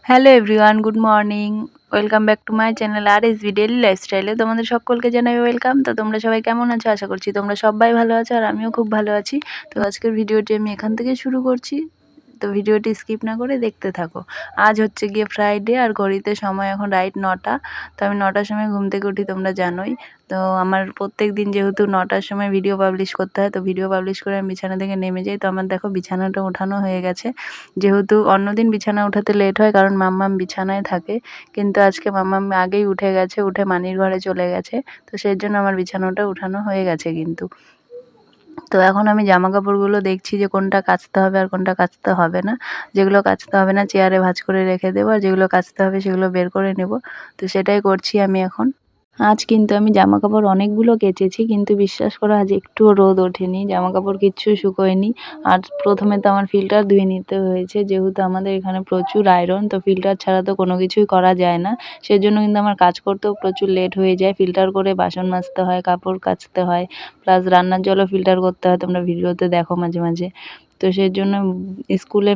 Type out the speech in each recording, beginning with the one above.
Hello everyone, good morning. Welcome back to my channel R S V daily লাইফস্টাইলে তোমাদের সকলকে জানাই welcome. তো তোমরা সবাই কেমন আছো? আশা করছি তোমরা সবাই ভালো আছো আর আমিও খুব ভালো আছি। তো আজকের ভিডিওটি আমি এখান থেকে শুরু করছি, তো ভিডিওটি স্কিপ না করে দেখতে থাকো। আজ হচ্ছে গিয়ে ফ্রাইডে আর ঘড়িতে সময় এখন রাইট 9টা। তো আমি 9টার সময় ঘুম থেকে উঠি, তোমরা জানোই। তো আমার প্রত্যেক দিন যেহেতু 9টার সময় ভিডিও পাবলিশ করতে হয়, তো ভিডিও পাবলিশ করে আমি বিছানা থেকে নেমে যাই। তো আমার দেখো বিছানাটা ওঠানো হয়ে গেছে। যেহেতু অন্যদিন বিছানা উঠাতে লেট হয় কারণ মাম্মাম বিছানায় থাকে, কিন্তু আজকে মাম্মাম আগেই উঠে গেছে, উঠে মানির ঘরে চলে গেছে। তো সেই জন্য আমার বিছানাটা উঠানো হয়ে গেছে কিন্তু। তো এখন আমি জামা কাপড়গুলো দেখছি যে কোনটা কাচতে হবে আর কোনটা কাচতে হবে না। যেগুলো কাচতে হবে না চেয়ারে ভাঁজ করে রেখে দেবো, আর যেগুলো কাচতে হবে সেগুলো বের করে নেব। তো সেটাই করছি আমি এখন। আজ কিন্তু আমি জামাকাপড় অনেকগুলো কেচেছি, কিন্তু বিশ্বাস করো আজ একটুও রোদ ওঠেনি, জামাকাপড় কিচ্ছু শুকোয়নি। আর প্রথমে তো আমার ফিল্টার ধুয়ে নিতে হয়েছে, যেহেতু আমাদের এখানে প্রচুর আয়রন, তো ফিল্টার ছাড়া তো কোনো কিছুই করা যায় না। সেজন্য কিন্তু আমার কাজ করতেও প্রচুর লেট হয়ে যায়। ফিল্টার করে বাসন মাজতে হয়, কাপড় কাচতে হয়, প্লাস রান্নার জলও ফিল্টার করতে হয়, তোমরা ভিডিওতে দেখো মাঝে মাঝে। তো সেজন্য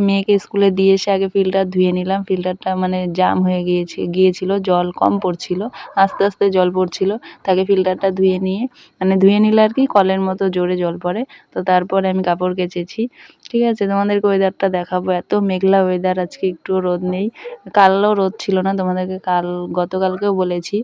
মেয়েকে স্কুলে দিয়ে এসে আগে ফিল্টার ধুয়ে নিলাম। ফিল্টারটা মানে জাম হয়ে গিয়েছিল, জল কম পড়ছিল, আস্তে আস্তে জল পড়ছিল। তাকে ফিল্টারটা ধুয়ে ধুয়ে নিলে আর কি কলের মতো জোরে জল পড়ে। তো তারপরে আমি কাপড় কেচেছি। ঠিক আছে, তোমাদেরকে ওয়েদারটা দেখাবো। এত মেঘলা ওয়েদার, আজকে একটুও রোদ নেই। কালও রোদ ছিল না, তোমাদেরকে গতকালকেও বলেছি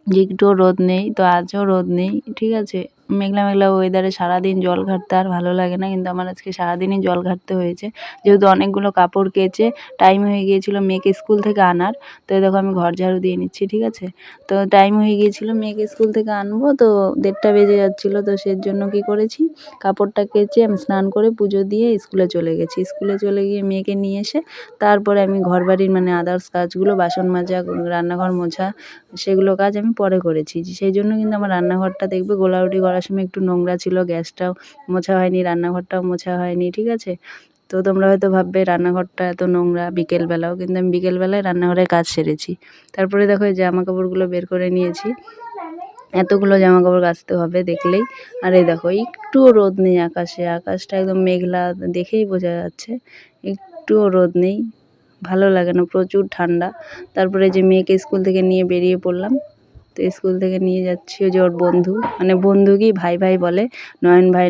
যে একটুও রোদ নেই, তো আজও রোদ নেই। ঠিক আছে, মেঘলা মেঘলা ওয়েদারে সারাদিন জল ঘাটতে আর ভালো লাগে না, কিন্তু আমার আজকে সারাদিনই জল ঘাটতে হয়েছে, যেহেতু অনেকগুলো কাপড় কেচে টাইম হয়ে গিয়েছিল মেয়েকে স্কুল থেকে আনার। তো দেখো আমি ঘর ঝাড়ু দিয়ে নিচ্ছি। ঠিক আছে, তো টাইম হয়ে গিয়েছিল মেয়েকে স্কুল থেকে আনবো, তো 1:30 বেজে যাচ্ছিলো। তো সেই জন্য কী করেছি, কাপড়টা কেচে আমি স্নান করে পুজো দিয়ে স্কুলে চলে গেছি। স্কুলে চলে গিয়ে মেয়েকে নিয়ে এসে তারপরে আমি ঘরবাড়ির আদার্স কাজগুলো, বাসন মাজা, রান্নাঘর মোছা, সেগুলো কাজ আমি পরে করেছি। সেই জন্য কিন্তু আমার রান্নাঘরটা দেখবে গোলাউটি করার সময় একটু নোংরা ছিল, গ্যাসটাও মোছা হয়নি, রান্নাঘরটাও মোছা হয়নি। ঠিক আছে, তো তোমরা হয়তো ভাববে রান্নাঘরটা এত নোংরা বিকেলবেলাও, কিন্তু আমি বিকেলবেলায় রান্নাঘরের কাজ সেরেছি। তারপরে দেখো এই জামা কাপড়গুলো বের করে নিয়েছি। এতগুলো জামা কাপড় কাচতে হবে দেখলেই। আর এই দেখো একটুও রোদ নেই আকাশে, আকাশটা একদম মেঘলা, দেখেই বোঝা যাচ্ছে একটুও রোদ নেই। ভালো লাগে না, প্রচুর ঠান্ডা। তারপরে যে মেয়েকে স্কুল থেকে নিয়ে বেরিয়ে পড়লাম। তো স্কুল থেকে নিয়ে যাচ্ছি, ওই যে ওর বন্ধু, বন্ধু কি ভাই ভাই বলে, নয়ন ভাই,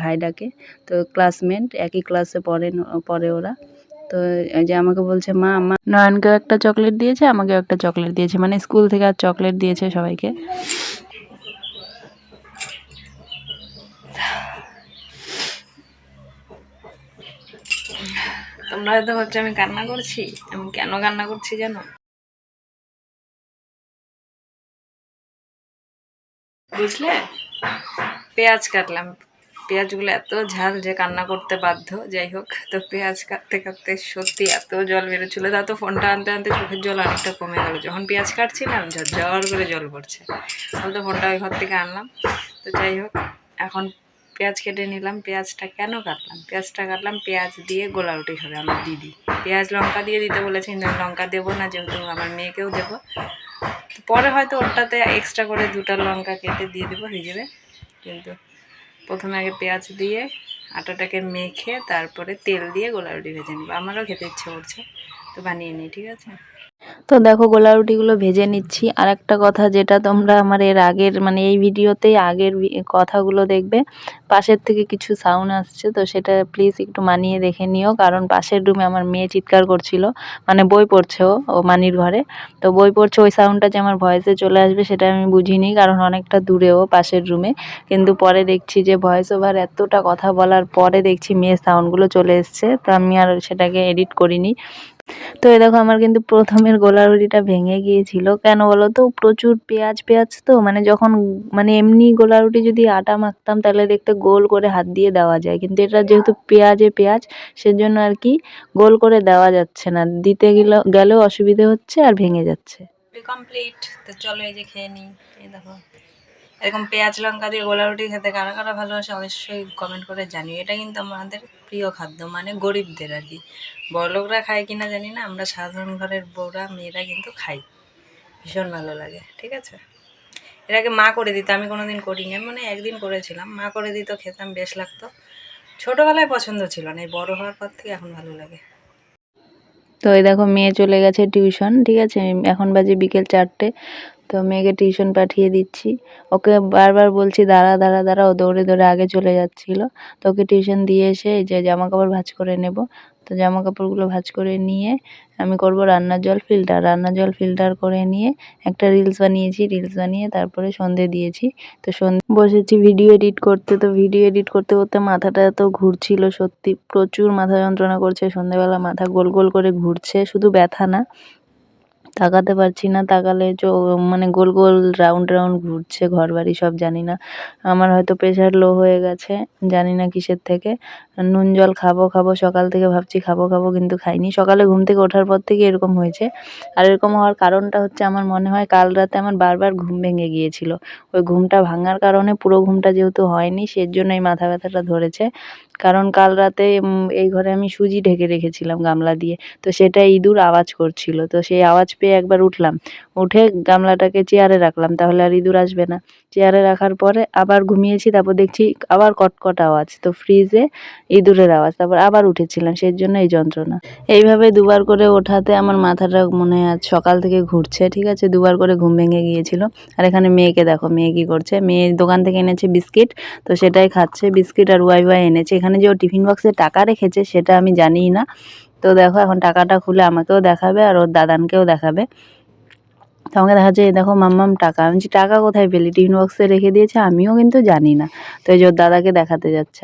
ভাই ডাকে। তো ক্লাসমেট, একই ক্লাসে পড়ে ওরা। তো এই যে আমাকে বলছে মা, নয়নকেও একটা চকলেট দিয়েছে, আমাকেও একটা চকলেট দিয়েছে, স্কুল থেকে আর চকলেট দিয়েছে সবাইকে। তোমরা হয়তো ভাবছো আমি কান্না করছি, আমি কেন কান্না করছি জানো? বুঝলে, পেঁয়াজ কাটলাম, পেঁয়াজগুলো এত ঝাল যে কান্না করতে বাধ্য। যাই হোক, তো পেঁয়াজ কাটতে কাটতে সত্যি এত জল বেরোচ্ছিলো, তা তো ফোনটা আনতে আনতে চোখের জল অনেকটা কমে গেল। যখন পেঁয়াজ কাটছিলাম ঝরঝর করে জল পড়ছে, তো ফোনটা ওই ঘর থেকে আনলাম। তো যাই হোক, এখন পেঁয়াজ কেটে নিলাম। পেঁয়াজটা কেন কাটলাম? পেঁয়াজটা কাটলাম পেঁয়াজ দিয়ে গোলাউটি হবে আমার দিদি। পেঁয়াজ লঙ্কা দিয়ে দিতে বলেছে, কিন্তু আমি লঙ্কা দেবো না, যেহেতু আমার মেয়েকেও দেবো। তো পরে হয়তো ওরটাতে এক্সট্রা করে 2টা লঙ্কা কেটে দিয়ে দেবো, হয়ে যাবে। কিন্তু প্রথমে আগে পেঁয়াজ দিয়ে আটাটাকে মেখে তারপরে তেল দিয়ে গোলাউটি ভেজে নেবো। আমারও খেতে ইচ্ছে করছে, তো বানিয়ে নিই। ঠিক আছে, তো দেখো গোলা রুটিগুলো ভেজে নিচ্ছি। আর একটা কথা, যেটা তোমরা আমার এর আগের এই ভিডিওতেই আগের কথাগুলো দেখবে, পাশের থেকে কিছু সাউন্ড আসছে, তো সেটা প্লিজ একটু মানিয়ে দেখে নিও, কারণ পাশের রুমে আমার মেয়ে চিৎকার করছিল, বই পড়ছে ও মানির ঘরে। তো বই পড়ছে, ওই সাউন্ডটা যে আমার ভয়েসে চলে আসবে সেটা আমি বুঝিনি, কারণ অনেকটা দূরেও পাশের রুমে। কিন্তু পরে দেখছি যে ভয়েস ওভার এতটা কথা বলার পরে দেখছি মেয়ের সাউন্ডগুলো চলে এসছে, তো আমি আর সেটাকে এডিট করিনি। তো এই দেখো আমার কিন্তু প্রথমের গোলা রুটিটা ভেঙে গিয়েছিল। কেন বলো তো, প্রচুর পেঁয়াজ পেঁয়াজ তো যখন এমনি গোলা রুটি যদি আটা মাখতাম তাহলে দেখতে গোল করে হাত দিয়ে দেওয়া যায়, কিন্তু এটা যেহেতু পেঁয়াজে পেঁয়াজ, সেজন্য আর কি গোল করে দেওয়া যাচ্ছে না, দিতে গেলেও অসুবিধে হচ্ছে আর ভেঙে যাচ্ছে। কমপ্লিট, তো চলো এই যে খেয়ে নিই। এই দেখো এরকম পেঁয়াজ লঙ্কা দিয়ে গোলা রুটি খেতে কারা কারা ভালোবাসে অবশ্যই কমেন্ট করে জানিও। এটা কিন্তু আমাদের প্রিয় খাদ্য, গরিবদের আর কি। বড়লোকরা খায় কিনা জানি না, আমরা সাধারণ ঘরের বউরা মেয়েরা কিন্তু খাই, ভীষণ ভালো লাগে। ঠিক আছে, এর আগে মা করে দিত, আমি কোনোদিন করিনি, একদিন করেছিলাম, মা করে দিত, খেতাম, বেশ লাগতো। ছোটোবেলায় পছন্দ ছিল না, এই বড়ো হওয়ার পর থেকে এখন ভালো লাগে। তো এই দেখো মেয়ে চলে গেছে টিউশন, ঠিক আছে, এখন বাজে বিকেল 4টে। তো মেয়েকে টিউশন পাঠিয়ে দিচ্ছি। ওকে বারবার বলছি দাঁড়া দাঁড়া দাঁড়া, ও দৌড়ে দৌড়ে আগে চলে যাচ্ছিল। তো ওকে টিউশন দিয়ে এসে এই যে জামা কাপড় ভাঁজ করে নেব। তো জামা কাপড়গুলো ভাঁজ করে নিয়ে আমি করব রান্নার জল ফিল্টার করে নিয়ে একটা রিলস বানিয়েছি, রিলস বানিয়ে তারপরে সন্ধে দিয়েছি। তো সন্ধে বসেছি ভিডিও এডিট করতে। তো ভিডিও এডিট করতে করতে মাথাটা এত ঘুরছিল, সত্যি প্রচুর মাথা যন্ত্রণা করছে। সন্ধেবেলা মাথা গোল গোল করে ঘুরছে, শুধু ব্যথা না, তাকাতে পারছি না, তাকালে মানে গোল গোল রাউন্ড রাউন্ড ঘুরছে ঘরবাড়ি সব। জানি না, আমার হয়তো প্রেশার লো হয়ে গেছে, জানি না কিসের থেকে। নুন জল খাবো খাবো সকাল থেকে ভাবছি খাবো খাবো, কিন্তু খাইনি। সকালে ঘুম থেকে ওঠার পর থেকে এরকম হয়েছে। আর এরকম হওয়ার কারণটা হচ্ছে আমার মনে হয় কাল রাতে আমার বারবার ঘুম ভেঙে গিয়েছিল। ওই ঘুমটা ভাঙার কারণে, পুরো ঘুমটা যেহেতু হয়নি সেজন্য এই মাথা ব্যথাটা ধরেছে। কারণ কাল রাতে এই ঘরে আমি সুজি ঢেকে রেখেছিলাম গামলা দিয়ে, তো সেটা ইঁদুর আওয়াজ করছিল। তো সেই আওয়াজ পেয়ে একবার উঠলাম, উঠে গামলাটাকে চেয়ারে রাখলাম, তাহলে আর ইঁদুর আসবে না। চেয়ারে রাখার পরে আবার ঘুমিয়েছি, তারপর দেখছি আবার কটকট আওয়াজ, তো ফ্রিজে ইঁদুরের আওয়াজ, তারপর আবার উঠেছিলাম, সেই জন্য এই যন্ত্রণা। এইভাবে দুবার করে ওঠাতে আমার মাথাটা মনে হয় আজ সকাল থেকে ঘুরছে, ঠিক আছে, দুবার করে ঘুম ভেঙে গিয়েছিল। আর এখানে মেয়েকে দেখো, মেয়ে কি করছে, মেয়ে দোকান থেকে এনেছে বিস্কিট, তো সেটাই খাচ্ছে। বিস্কিট আর ওয়াই ওয়াই এনেছে। এখানে যে ও টিফিন বক্সে টাকা রেখেছে সেটা আমি জানিই না। তো দেখো এখন টাকাটা খুলে আমাকেও দেখাবে আর ওর দাদানকেও দেখাবে। তো আমাকে দেখাচ্ছে, এই দেখো মাম্মাম টাকা। আমি বলছি টাকা কোথায় পেলি? টিফিন বক্সে রেখে দিয়েছে, আমিও কিন্তু জানি না। তো এই যে ওর দাদাকে দেখাতে যাচ্ছে।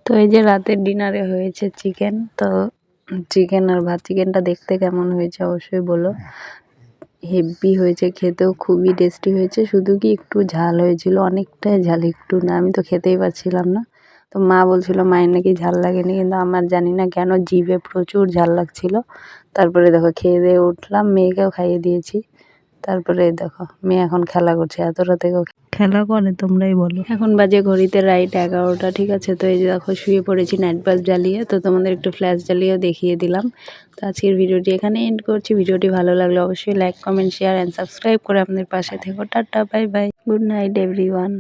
তো এই যে রাতের ডিনারে হয়েছে চিকেন। তো চিকেন আর ভাত। চিকেনটা দেখতে কেমন হয়েছে অবশ্যই বলো। হেভি হয়েছে, খেতেও খুবই টেস্টি হয়েছে, শুধু কি একটু ঝাল হয়েছিল, অনেকটাই ঝাল, একটু না, আমি তো খেতেই পারছিলাম না। তো মা বলছিল মায়ের নাকি ঝাল লাগেনি, কিন্তু আমার জানি না কেন জিভে প্রচুর ঝাল লাগছিল। তারপরে দেখো খেয়ে দিয়ে উঠলাম, মেয়েকেও খাইয়ে দিয়েছি। তারপরে দেখো মেয়ে এখন খেলা করছে, এত রাতেও খেলা করে, তোমরাই বলো। এখন বাজে ঘড়িতে রাইট 11টা, ঠিক আছে। তো এই যে দেখো শুয়ে পড়েছি নাইট বাল্ব জ্বালিয়ে। তো তোমাদের একটু ফ্ল্যাশ জ্বালিয়েও দেখিয়ে দিলাম। তো আজকের ভিডিওটি এখানে এন্ড করছি। ভিডিওটি ভালো লাগলে অবশ্যই like comment share and subscribe করে আপনাদের পাশে থেকো। Tata, bye bye, good night everyone.